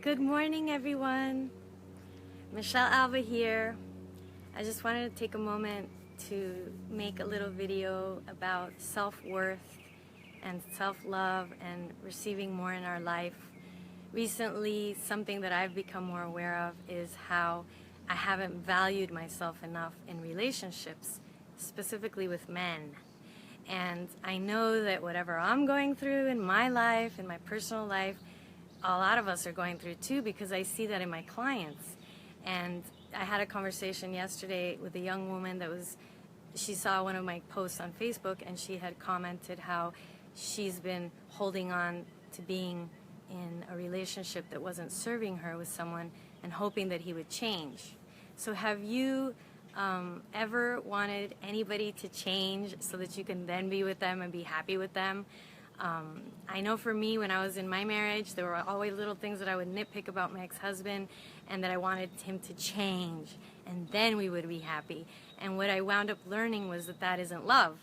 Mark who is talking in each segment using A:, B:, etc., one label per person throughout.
A: Good morning, everyone. Michelle Alba here. I just wanted to take a moment to make a little video about self-worth and self-love and receiving more in our life. Recently, something that I've become more aware of is how I haven't valued myself enough in relationships, specifically with men. And I know that whatever I'm going through in my life, in my personal life, a lot of us are going through too, because I see that in my clients. And I had a conversation yesterday with a young woman she saw one of my posts on Facebook, and she had commented how she's been holding on to being in a relationship that wasn't serving her with someone and hoping that he would change. So have you ever wanted anybody to change so that you can then be with them and be happy with them? I know for me, when I was in my marriage, there were always little things that I would nitpick about my ex-husband and that I wanted him to change, and then we would be happy. And what I wound up learning was that that isn't love.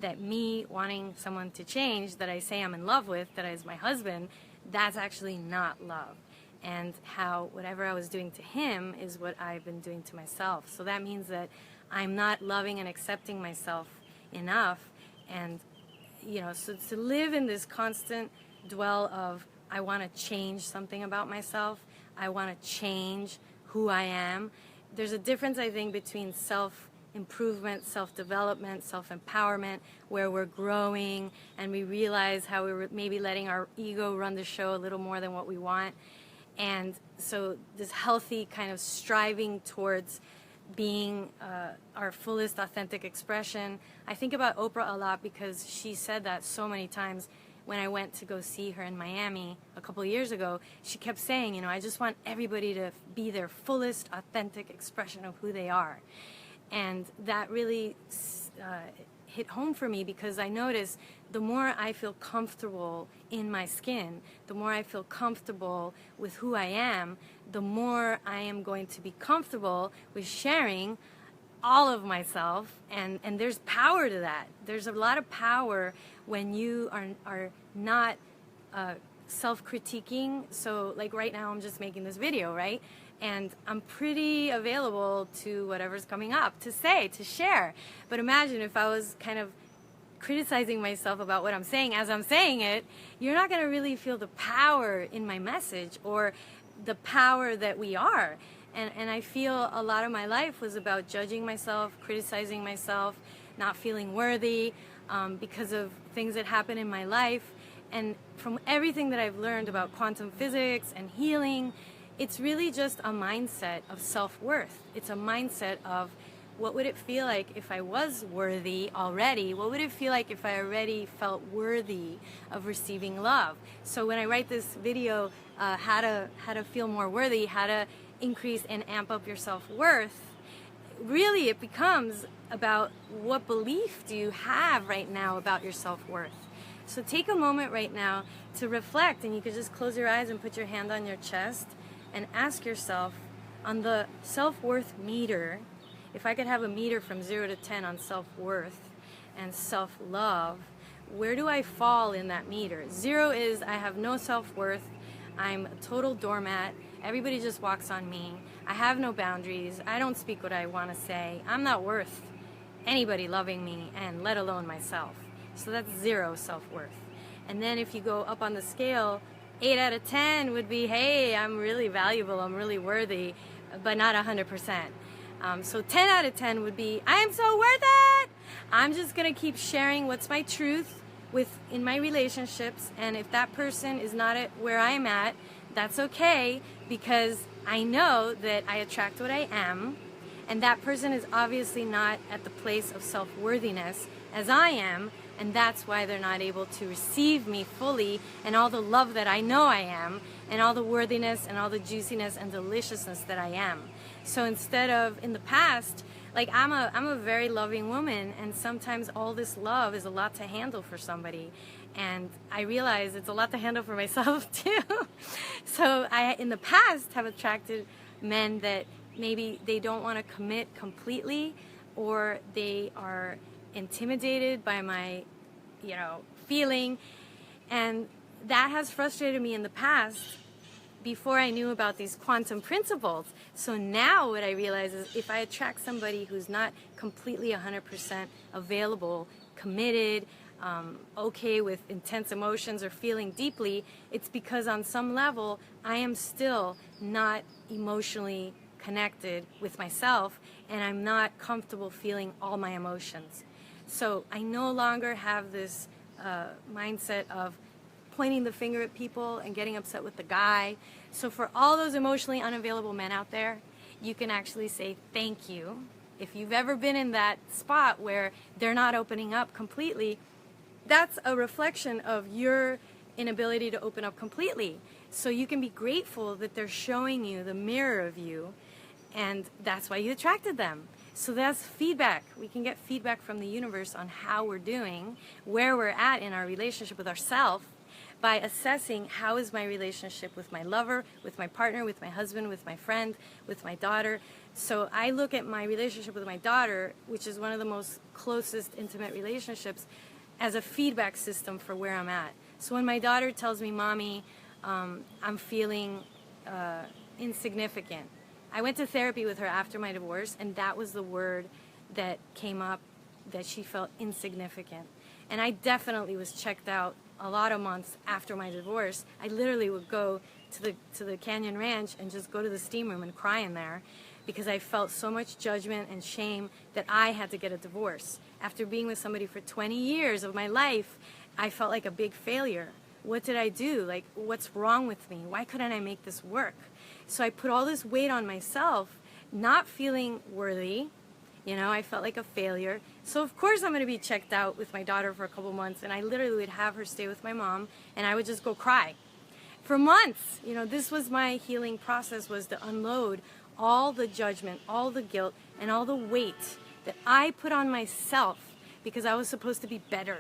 A: That me wanting someone to change that I say I'm in love with, that is my husband, that's actually not love. And how whatever I was doing to him is what I've been doing to myself. So that means that I'm not loving and accepting myself enough. And so to live in this constant dwell of, I want to change something about myself, I want to change who I am. There's a difference, I think, between self-improvement, self-development, self-empowerment, where we're growing and we realize how we're maybe letting our ego run the show a little more than what we want. And so this healthy kind of striving towards being our fullest authentic expression. I think about Oprah a lot because she said that so many times. When I went to go see her in Miami a couple of years ago, she kept saying, I just want everybody to be their fullest authentic expression of who they are. And that really hit home for me, because I noticed the more I feel comfortable in my skin, the more I feel comfortable with who I am, the more I am going to be comfortable with sharing all of myself, and there's power to that. There's a lot of power when you are not self-critiquing. So like right now I'm just making this video, right? And I'm pretty available to whatever's coming up to say, to share. But imagine if I was kind of criticizing myself about what I'm saying as I'm saying it, you're not going to really feel the power in my message or the power that we are. And I feel a lot of my life was about judging myself, criticizing myself, not feeling worthy because of things that happen in my life. And from everything that I've learned about quantum physics and healing, it's really just a mindset of self-worth. It's a mindset of, what would it feel like if I was worthy already? What would it feel like if I already felt worthy of receiving love? So when I write this video, how to feel more worthy, how to increase and amp up your self-worth, really it becomes about what belief do you have right now about your self-worth. So take a moment right now to reflect, and you can just close your eyes and put your hand on your chest and ask yourself, on the self-worth meter, if I could have a meter from 0 to 10 on self-worth and self-love, where do I fall in that meter? 0 is I have no self-worth, I'm a total doormat, everybody just walks on me, I have no boundaries, I don't speak what I want to say, I'm not worth anybody loving me, and let alone myself. So that's 0 self-worth. And then if you go up on the scale, 8 out of 10 would be, hey, I'm really valuable, I'm really worthy, but not 100%. So 10 out of 10 would be, I am so worth it! I'm just going to keep sharing what's my truth in my relationships, and if that person is not at where I'm at, that's okay, because I know that I attract what I am, and that person is obviously not at the place of self-worthiness as I am, and that's why they're not able to receive me fully and all the love that I know I am, and all the worthiness and all the juiciness and deliciousness that I am. So instead of, in the past, like I'm a very loving woman, and sometimes all this love is a lot to handle for somebody, and I realize it's a lot to handle for myself too. So I, in the past, have attracted men that maybe they don't want to commit completely, or they are intimidated by my, feeling, and that has frustrated me in the past, before I knew about these quantum principles. So now what I realize is if I attract somebody who's not completely 100% available, committed, okay with intense emotions or feeling deeply, it's because on some level I am still not emotionally connected with myself, and I'm not comfortable feeling all my emotions. So I no longer have this mindset of pointing the finger at people and getting upset with the guy. So for all those emotionally unavailable men out there, you can actually say thank you. If you've ever been in that spot where they're not opening up completely, that's a reflection of your inability to open up completely. So you can be grateful that they're showing you the mirror of you, and that's why you attracted them. So that's feedback. We can get feedback from the universe on how we're doing, where we're at in our relationship with ourselves, by assessing how is my relationship with my lover, with my partner, with my husband, with my friend, with my daughter. So I look at my relationship with my daughter, which is one of the most closest intimate relationships, as a feedback system for where I'm at. So when my daughter tells me, Mommy, I'm feeling insignificant. I went to therapy with her after my divorce, and that was the word that came up, that she felt insignificant. And I definitely was checked out a lot of months after my divorce. I literally would go to the Canyon Ranch and just go to the steam room and cry in there because I felt so much judgment and shame that I had to get a divorce. After being with somebody for 20 years of my life, I felt like a big failure. What did I do? Like, what's wrong with me? Why couldn't I make this work? So I put all this weight on myself, not feeling worthy. You know, I felt like a failure. So of course I'm going to be checked out with my daughter for a couple months, and I literally would have her stay with my mom, and I would just go cry. For months, you know, this was my healing process, was to unload all the judgment, all the guilt, and all the weight that I put on myself because I was supposed to be better.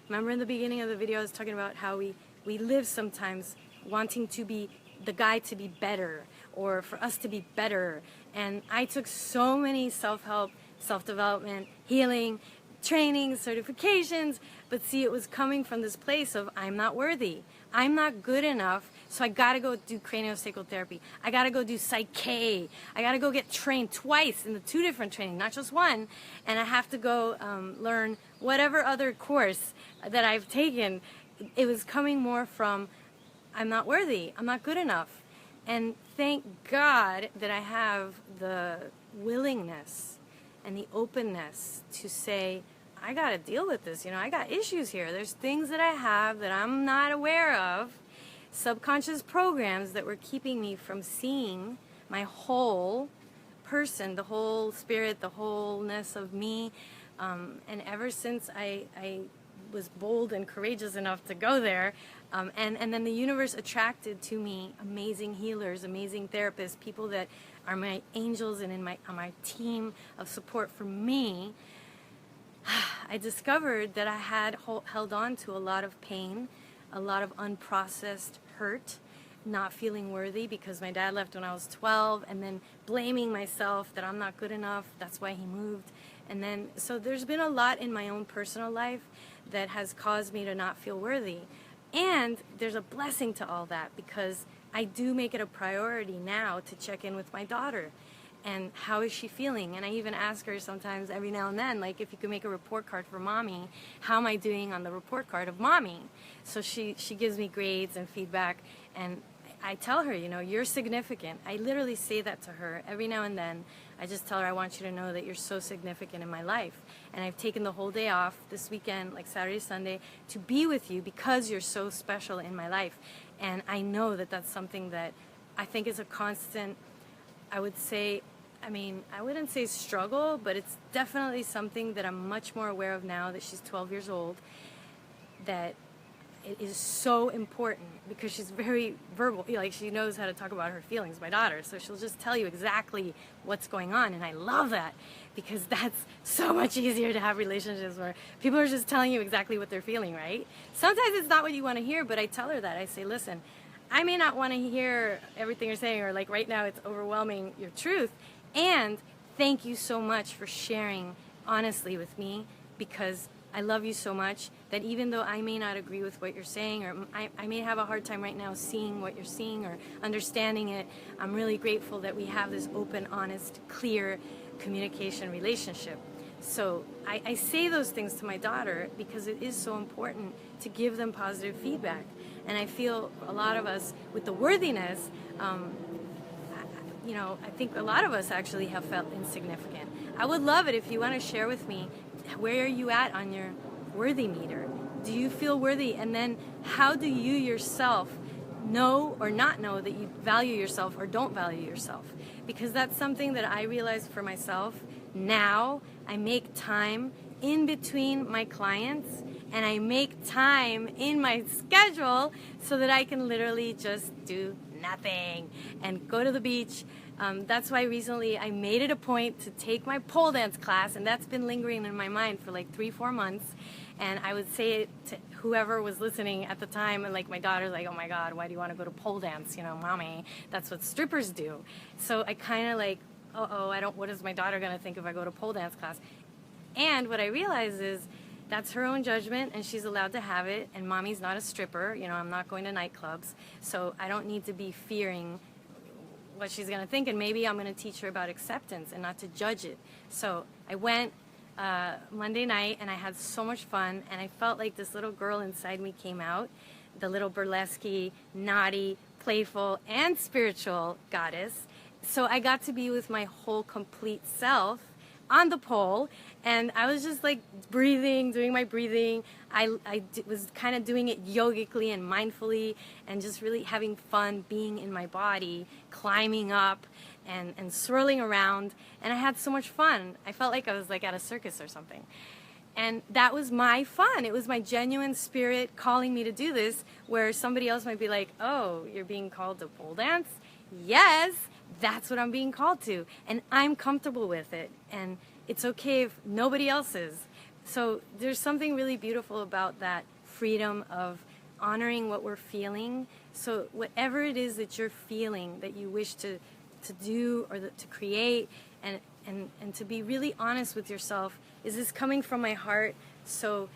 A: Remember in the beginning of the video I was talking about how we live sometimes wanting to be the guy to be better, or for us to be better. And I took so many self-help, self-development, healing, trainings, certifications, but see, it was coming from this place of I'm not worthy. I'm not good enough, so I gotta go do craniosacral therapy. I gotta go do Psych-K. I gotta go get trained twice in the 2 different training, not just one. And I have to go learn whatever other course that I've taken. It was coming more from I'm not worthy, I'm not good enough. And thank God that I have the willingness and the openness to say, I gotta deal with this, you know, I got issues here. There's things that I have that I'm not aware of, subconscious programs that were keeping me from seeing my whole person, the whole spirit, the wholeness of me. And ever since I was bold and courageous enough to go there, and then the universe attracted to me amazing healers, amazing therapists, people that are my angels and on my team of support for me. I discovered that I had held on to a lot of pain, a lot of unprocessed hurt, not feeling worthy because my dad left when I was 12, and then blaming myself that I'm not good enough, that's why he moved. And then, so there's been a lot in my own personal life that has caused me to not feel worthy. And there's a blessing to all that because I do make it a priority now to check in with my daughter. And how is she feeling? And I even ask her sometimes every now and then, like, if you could make a report card for Mommy, how am I doing on the report card of Mommy? So she gives me grades and feedback, and I tell her, you know, you're significant. I literally say that to her every now and then. I just tell her, I want you to know that you're so significant in my life. And I've taken the whole day off this weekend, like Saturday, Sunday, to be with you because you're so special in my life. And I know that that's something that I think is a constant, I would say, I mean, I wouldn't say struggle, but it's definitely something that I'm much more aware of now that she's 12 years old, that it is so important because she's very verbal. Like, she knows how to talk about her feelings, my daughter, so she'll just tell you exactly what's going on, and I love that because that's so much easier to have relationships where people are just telling you exactly what they're feeling, right? Sometimes it's not what you want to hear, but I tell her that. I say, listen, I may not want to hear everything you're saying, or like right now it's overwhelming your truth, and thank you so much for sharing honestly with me because I love you so much that even though I may not agree with what you're saying, or I may have a hard time right now seeing what you're seeing or understanding it, I'm really grateful that we have this open, honest, clear communication relationship. So I say those things to my daughter because it is so important to give them positive feedback. And I feel a lot of us, with the worthiness, I think a lot of us actually have felt insignificant. I would love it if you want to share with me, where are you at on your worthy meter? Do you feel worthy? And then how do you yourself know or not know that you value yourself or don't value yourself? Because that's something that I realized for myself. Now I make time in between my clients, and I make time in my schedule so that I can literally just do nothing and go to the beach. That's why recently I made it a point to take my pole dance class, and that's been lingering in my mind for like 3-4 months. And I would say it to whoever was listening at the time, and like my daughter's like, oh my God, why do you want to go to pole dance? Mommy, that's what strippers do. So I kind of like, what is my daughter going to think if I go to pole dance class? And what I realize is that's her own judgment, and she's allowed to have it, and mommy's not a stripper. I'm not going to nightclubs, so I don't need to be fearing what she's going to think, and maybe I'm going to teach her about acceptance and not to judge it. So I went Monday night, and I had so much fun, and I felt like this little girl inside me came out, the little burlesque, naughty, playful, and spiritual goddess. So I got to be with my whole complete self on the pole, and I was just like breathing, doing my breathing. I was kind of doing it yogically and mindfully, and just really having fun being in my body, climbing up and swirling around, and I had so much fun. I felt like I was like at a circus or something. And that was my fun. It was my genuine spirit calling me to do this, where somebody else might be like, oh, you're being called to pole dance? Yes, that's what I'm being called to, and I'm comfortable with it, and it's okay if nobody else is. So there's something really beautiful about that freedom of honoring what we're feeling. So whatever it is that you're feeling, that you wish to do or to create, and to be really honest with yourself, is this coming from my heart? So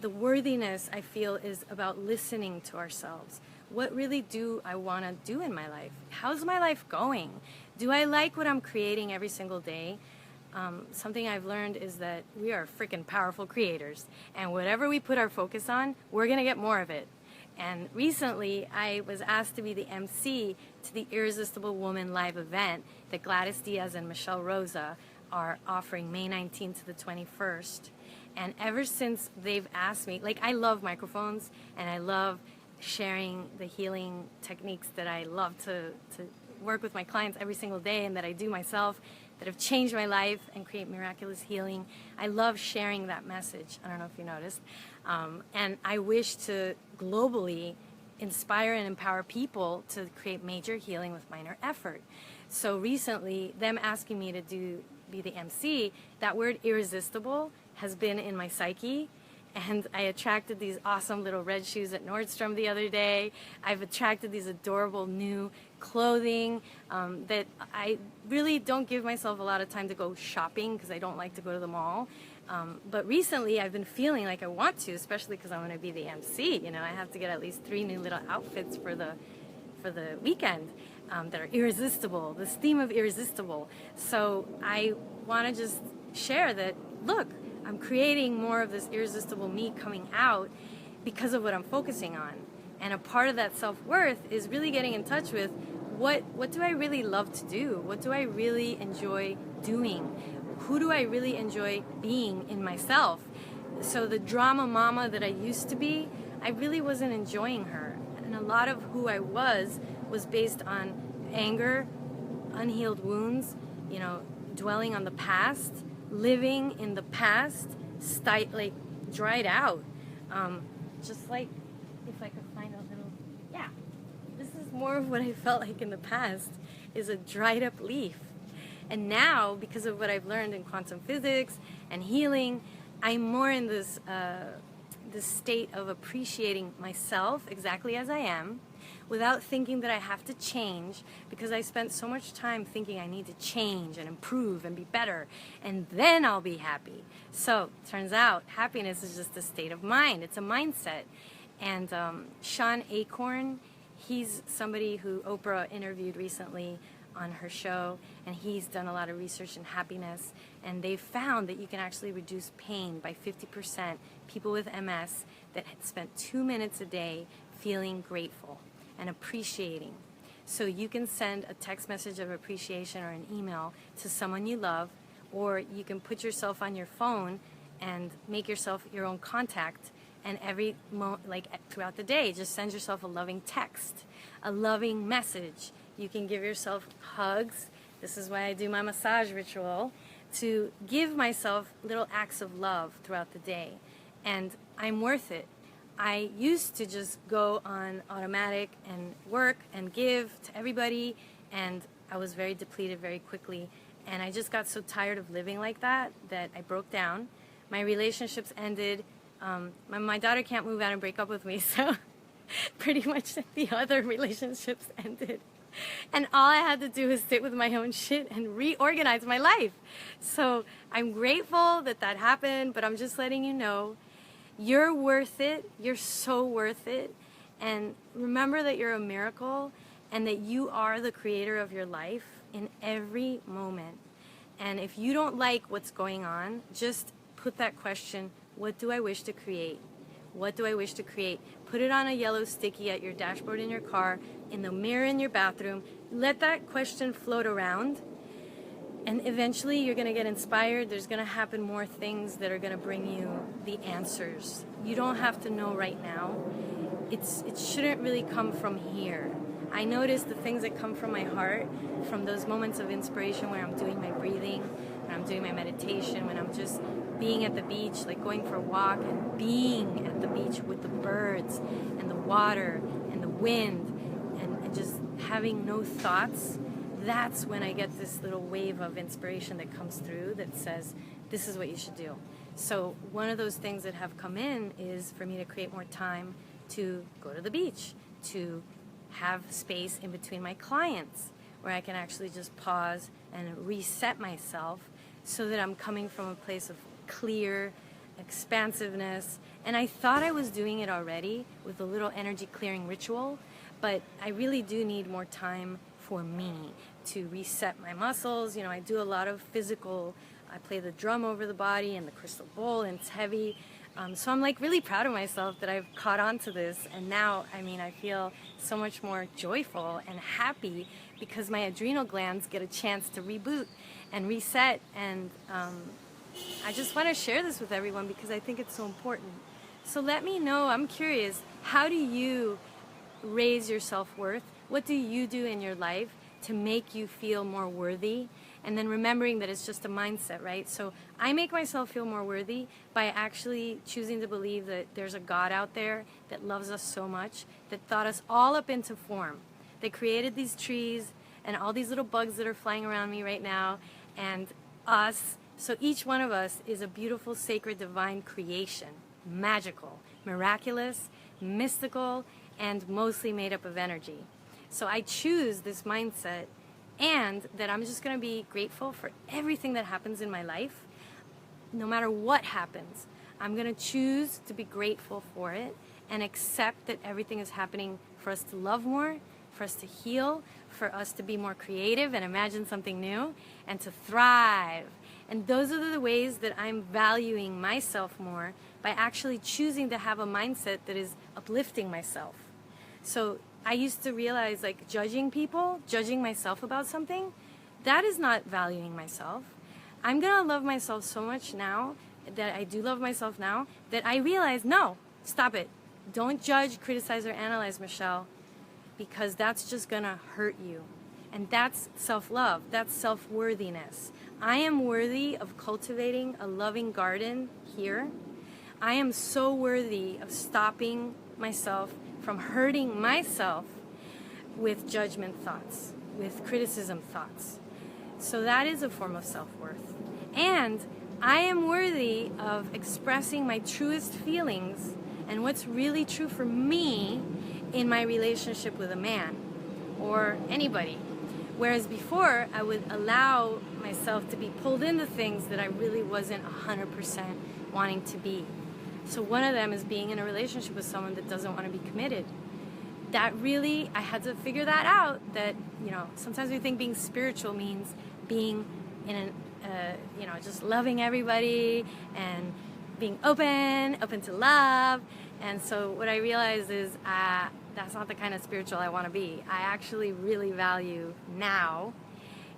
A: the worthiness, I feel, is about listening to ourselves. What really do I want to do in my life? How's my life going? Do I like what I'm creating every single day? Something I've learned is that we are freaking powerful creators, and whatever we put our focus on, we're going to get more of it. And recently, I was asked to be the MC to the Irresistible Woman live event that Gladys Diaz and Michelle Rosa are offering May 19th to the 21st. And ever since they've asked me, like, I love microphones, and I love sharing the healing techniques that I love to work with my clients every single day, and that I do myself, that have changed my life and create miraculous healing. I love sharing that message. I don't know if you noticed. And I wish to globally inspire and empower people to create major healing with minor effort. So recently, them asking me to be the MC, that word irresistible has been in my psyche. And I attracted these awesome little red shoes at Nordstrom the other day. I've attracted these adorable new clothing that I really don't give myself a lot of time to go shopping because I don't like to go to the mall. But recently I've been feeling like I want to, especially because I'm going to be the MC. I have to get at least 3 new little outfits for the weekend that are irresistible, this theme of irresistible. So I want to just share that, look, I'm creating more of this irresistible me coming out because of what I'm focusing on. And a part of that self-worth is really getting in touch with what do I really love to do? What do I really enjoy doing? Who do I really enjoy being in myself? So the drama mama that I used to be, I really wasn't enjoying her. And a lot of who I was based on anger, unhealed wounds, dwelling on the past, living in the past, like dried out. Just like, if I could find a little, yeah, this is more of what I felt like in the past, is a dried up leaf. And now, because of what I've learned in quantum physics and healing, I'm more in this state of appreciating myself exactly as I am, without thinking that I have to change, because I spent so much time thinking I need to change and improve and be better, and then I'll be happy. So, turns out, happiness is just a state of mind. It's a mindset. And Sean Acorn, he's somebody who Oprah interviewed recently on her show, and he's done a lot of research in happiness, and they've found that you can actually reduce pain by 50%. People with MS that had spent 2 minutes a day feeling grateful and appreciating. So you can send a text message of appreciation or an email to someone you love, or you can put yourself on your phone and make yourself your own contact, and throughout the day, just send yourself a loving text, a loving message. You can give yourself hugs. This is why I do my massage ritual, to give myself little acts of love throughout the day. And I'm worth it. I used to just go on automatic and work and give to everybody, and I was very depleted very quickly. And I just got so tired of living like that I broke down. My relationships ended. My daughter can't move out and break up with me, so pretty much the other relationships ended. And all I had to do was sit with my own shit and reorganize my life. So I'm grateful that that happened, but I'm just letting you know, you're worth it. You're so worth it. And remember that you're a miracle, and that you are the creator of your life in every moment. And if you don't like what's going on, just put that question, what do I wish to create? What do I wish to create? Put it on a yellow sticky at your dashboard in your car, in the mirror in your bathroom. Let that question float around, and eventually you're going to get inspired. There's going to happen more things that are going to bring you the answers. You don't have to know right now. It shouldn't really come from here. I notice the things that come from my heart, from those moments of inspiration where I'm doing my breathing, when I'm doing my meditation, when I'm just being at the beach, like going for a walk and being at the beach with the birds and the water and the wind, and just having no thoughts. That's when I get this little wave of inspiration that comes through that says, this is what you should do. So one of those things that have come in is for me to create more time to go to the beach, to have space in between my clients where I can actually just pause and reset myself, so that I'm coming from a place of clear expansiveness. And I thought I was doing it already with a little energy clearing ritual, but I really do need more time for me to reset my muscles. You know, I do a lot of physical, I play the drum over the body and the crystal bowl, and it's heavy. So I'm like really proud of myself that I've caught on to this, and now, I mean, I feel so much more joyful and happy because my adrenal glands get a chance to reboot and reset, and I just want to share this with everyone because I think it's so important. So let me know, I'm curious, how do you raise your self-worth? What do you do in your life to make you feel more worthy? And then remembering that it's just a mindset, right? So I make myself feel more worthy by actually choosing to believe that there's a God out there that loves us so much, that thought us all up into form, that created these trees and all these little bugs that are flying around me right now, and us. So each one of us is a beautiful, sacred, divine creation, magical, miraculous, mystical, and mostly made up of energy. So I choose this mindset, and that I'm just going to be grateful for everything that happens in my life. No matter what happens, I'm going to choose to be grateful for it and accept that everything is happening for us to love more, for us to heal, for us to be more creative and imagine something new, and to thrive. And those are the ways that I'm valuing myself more, by actually choosing to have a mindset that is uplifting myself. So I used to realize, like, judging people, judging myself about something, that is not valuing myself. I'm going to love myself so much now, that I do love myself now, that I realize, no, stop it. Don't judge, criticize, or analyze, Michelle, because that's just going to hurt you. And that's self-love. That's self-worthiness. I am worthy of cultivating a loving garden here. I am so worthy of stopping myself from hurting myself with judgment thoughts, with criticism thoughts. So that is a form of self-worth. And I am worthy of expressing my truest feelings, and what's really true for me in my relationship with a man or anybody. Whereas before, I would allow myself to be pulled into things that I really wasn't 100% wanting to be. So one of them is being in a relationship with someone that doesn't want to be committed. That really, I had to figure that out, that, sometimes we think being spiritual means being in an, just loving everybody and being open to love. And so what I realized is that's not the kind of spiritual I want to be. I actually really value now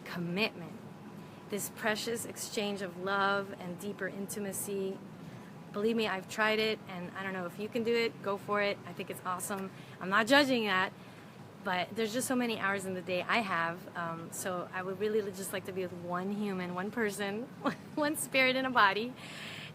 A: commitment, this precious exchange of love and deeper intimacy. Believe me, I've tried it, and I don't know if you can do it, go for it. I think it's awesome. I'm not judging that, but there's just so many hours in the day I have, so I would really just like to be with one human, one person, one spirit in a body,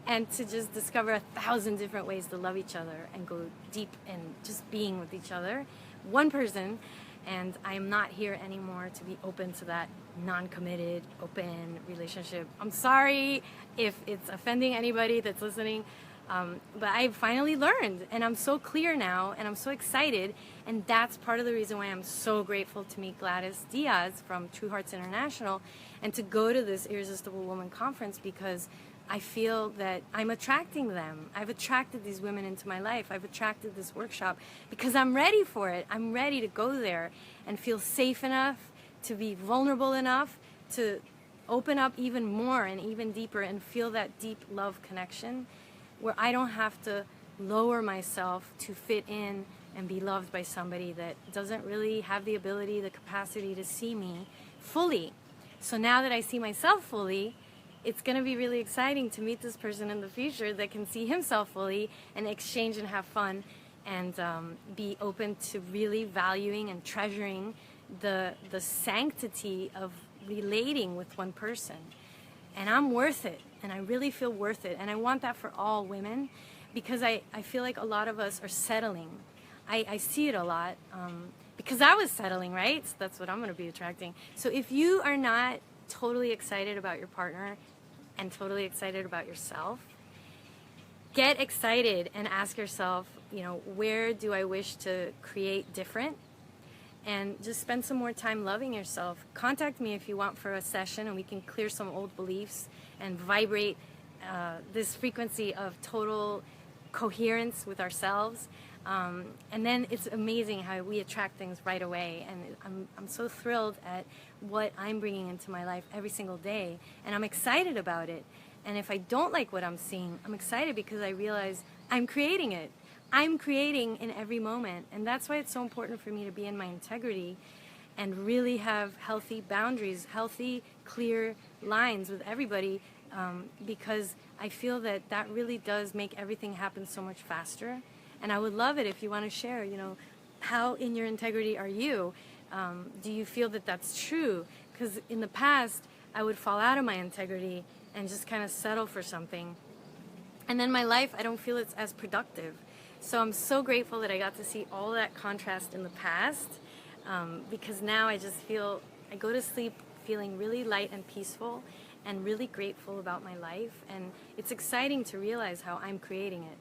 A: and to just discover 1,000 different ways to love each other and go deep in just being with each other, one person. And I'm not here anymore to be open to that non-committed, open relationship. I'm sorry if it's offending anybody that's listening, but I've finally learned, and I'm so clear now, and I'm so excited, and that's part of the reason why I'm so grateful to meet Gladys Diaz from True Hearts International and to go to this Irresistible Woman Conference, because I feel that I'm attracting them. I've attracted these women into my life. I've attracted this workshop because I'm ready for it. I'm ready to go there and feel safe enough, to be vulnerable enough, to open up even more and even deeper and feel that deep love connection where I don't have to lower myself to fit in and be loved by somebody that doesn't really have the ability, the capacity to see me fully. So now that I see myself fully, it's going to be really exciting to meet this person in the future that can see himself fully and exchange and have fun and be open to really valuing and treasuring the sanctity of relating with one person. And I'm worth it, and I really feel worth it. And I want that for all women, because I feel like a lot of us are settling. I see it a lot because I was settling, right? So that's what I'm going to be attracting. So if you are not totally excited about your partner and totally excited about yourself, get excited and ask yourself, where do I wish to create different? And just spend some more time loving yourself. Contact me if you want for a session, and we can clear some old beliefs and vibrate this frequency of total coherence with ourselves. And then it's amazing how we attract things right away. And I'm so thrilled at what I'm bringing into my life every single day. And I'm excited about it. And if I don't like what I'm seeing, I'm excited because I realize I'm creating it. I'm creating in every moment. And that's why it's so important for me to be in my integrity and really have healthy boundaries, healthy, clear lines with everybody, because I feel that that really does make everything happen so much faster. And I would love it if you want to share, how in your integrity are you? Do you feel that that's true? Because in the past, I would fall out of my integrity and just kind of settle for something. And then my life, I don't feel it's as productive. So I'm so grateful that I got to see all that contrast in the past, because now I just feel, I go to sleep feeling really light and peaceful and really grateful about my life. And it's exciting to realize how I'm creating it.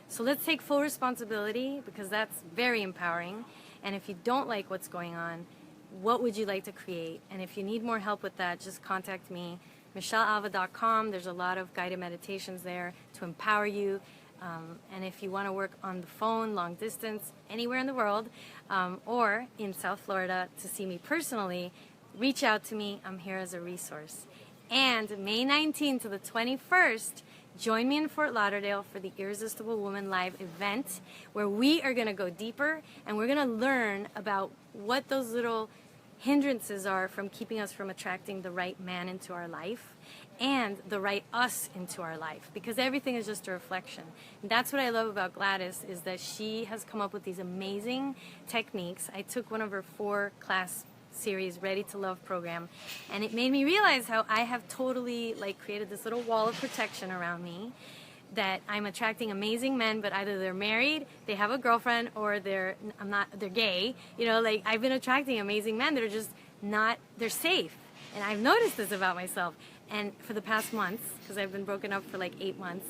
A: So let's take full responsibility, because that's very empowering. And if you don't like what's going on, what would you like to create? And if you need more help with that, just contact me, michellealva.com. There's a lot of guided meditations there to empower you. And if you want to work on the phone, long distance, anywhere in the world, or in South Florida to see me personally, reach out to me. I'm here as a resource. And May 19th to the 21st, join me in Fort Lauderdale for the Irresistible Woman Live event, where we are going to go deeper and we're going to learn about what those little hindrances are from keeping us from attracting the right man into our life and the right us into our life, because everything is just a reflection. And that's what I love about Gladys, is that she has come up with these amazing techniques. I took one of her 4-class series Ready to Love program, and it made me realize how I have totally created this little wall of protection around me, that I'm attracting amazing men, but either they're married, they have a girlfriend, or they're gay. I've been attracting amazing men that are just not, they're safe. And I've noticed this about myself. And for the past months, because I've been broken up for 8 months,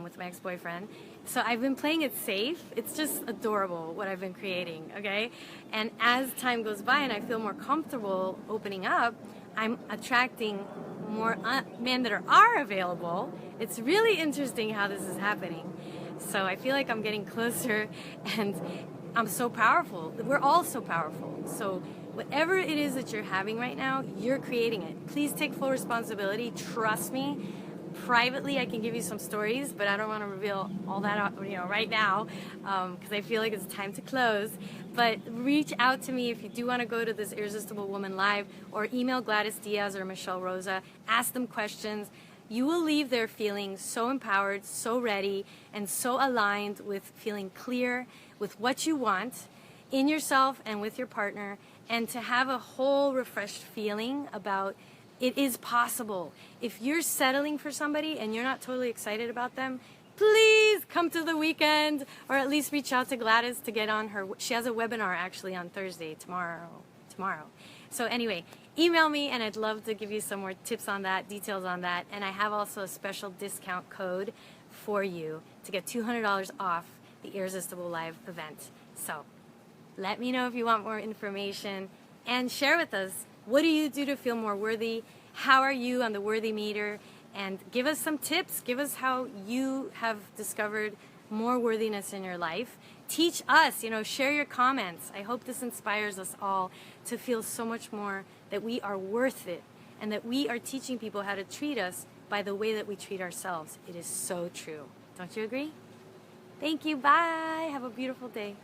A: with my ex-boyfriend. So I've been playing it safe. It's just adorable what I've been creating, okay? And as time goes by and I feel more comfortable opening up, I'm attracting more men that are available. It's really interesting how this is happening. So I feel like I'm getting closer, and I'm so powerful. We're all so powerful. So whatever it is that you're having right now, you're creating it. Please take full responsibility. Trust me. Privately, I can give you some stories, but I don't want to reveal all that, right now, because I feel like it's time to close. But reach out to me if you do want to go to this Irresistible Woman Live, or email Gladys Diaz or Michelle Rosa. Ask them questions. You will leave there feeling so empowered, so ready, and so aligned with feeling clear with what you want in yourself and with your partner, and to have a whole refreshed feeling about it is possible. If you're settling for somebody and you're not totally excited about them, please come to the weekend, or at least reach out to Gladys to get on her. She has a webinar actually on Thursday, tomorrow. So anyway, email me and I'd love to give you some more tips on that, details on that. And I have also a special discount code for you to get $200 off the Irresistible Live event. So let me know if you want more information, and share with us, what do you do to feel more worthy? How are you on the worthy meter? And give us some tips. Give us how you have discovered more worthiness in your life. Teach us, share your comments. I hope this inspires us all to feel so much more that we are worth it, and that we are teaching people how to treat us by the way that we treat ourselves. It is so true. Don't you agree? Thank you. Bye. Have a beautiful day.